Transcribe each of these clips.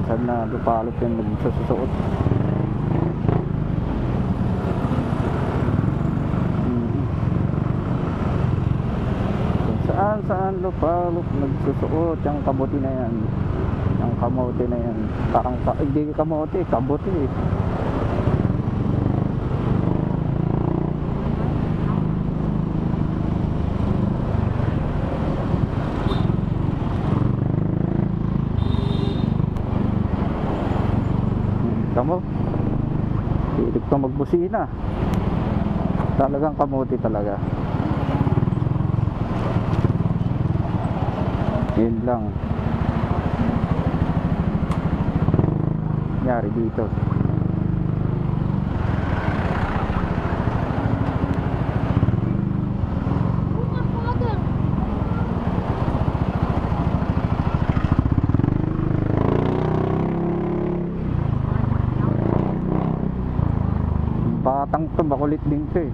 Saan na lupalot yung nagsusuot. Saan lupalot nagsusuot yung kabuti na yan, yung kamote na yan. Hindi kamote, kabuti eh. Kamo, hilig pa magbusina. Talagang kamote talaga. Yun lang nangyari dito. Batang to, makulit din to eh.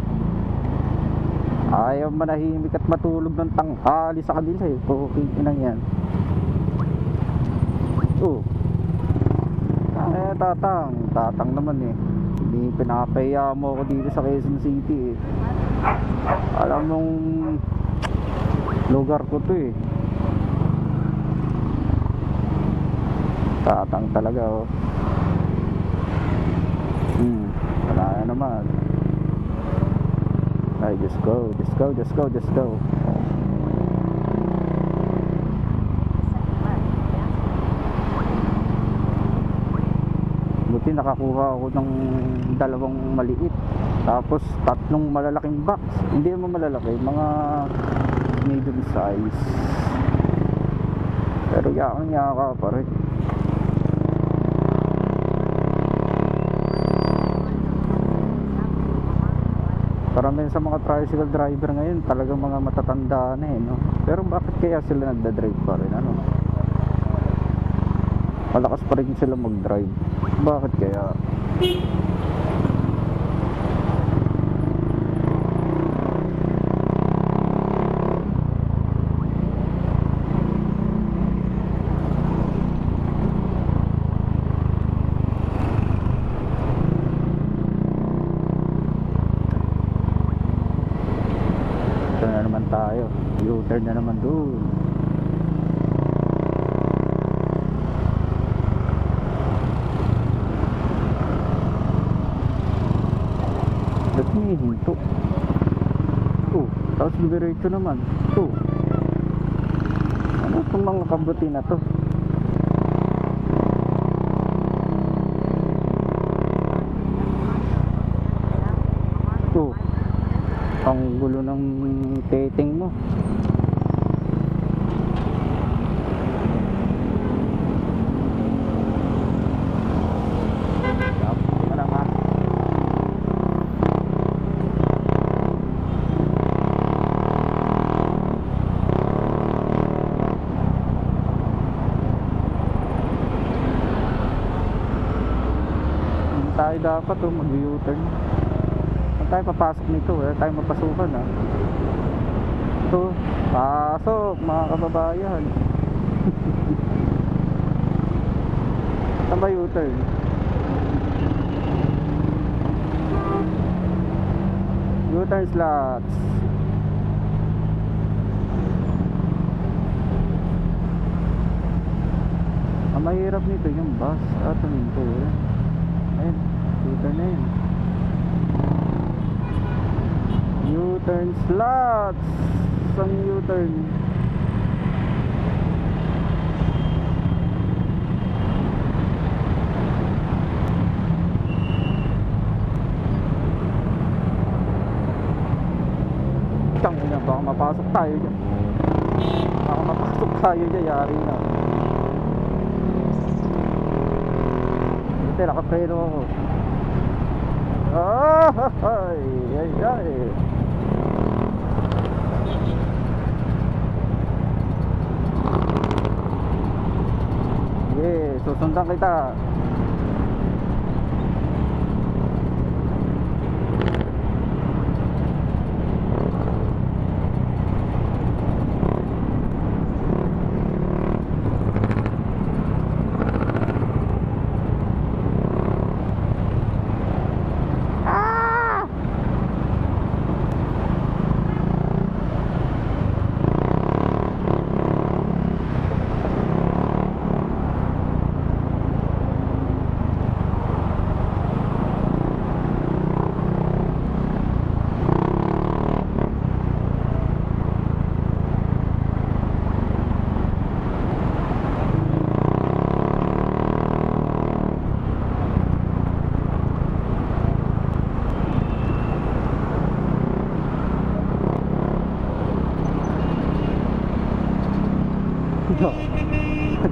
Ayaw manahimik at matulog ng tanghali sa kanila eh. Okay, inang yan. Oh. Tatang naman eh. Hindi pinapahiya mo ako dito sa Quezon City eh. Alam mong lugar ko to eh. Tatang talaga oh. Wala na naman. Ay, just go. Buti nakakuha ako ng 2 maliit, tapos 3 malalaking box. Hindi mo malalaki, mga medium size. Pero yakang pa rin. Karamihan sa mga tricycle driver ngayon talagang mga matatanda na eh, no? Pero bakit kaya sila nagda-drive pa rin, ano? Malakas pa rin sila mag-drive. Bakit kaya? Tayo, U-turn na naman doon. Ba't may hinto? Tapos diretso naman. Ano itong mga kabuti na to? Ang gulo ng teteng mo. Tayo dapat mag-U-turn. Tayo papasok nito, wala tayong mapasukan ha. Ito, pasok mga kababayan. Saan ba U-turn? U-turn slots. Ang mahirap nito yung bus. Tumingin ko yun. Ayun, U-turn na yun. U-turn slots. Sang U-turn. Tangina, baka mapasok tayo dyan. Yari na. Buti nakapreno ako. Ay. Susundan kita.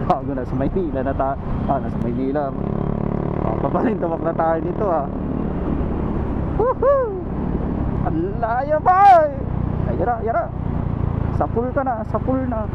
Gago na sa Maynila na tayo. Nasa Maynila. Papalintawak na tayo dito Woohoo! Ang layo boy! Ay, yara. Sa pool ka na, sa pool na.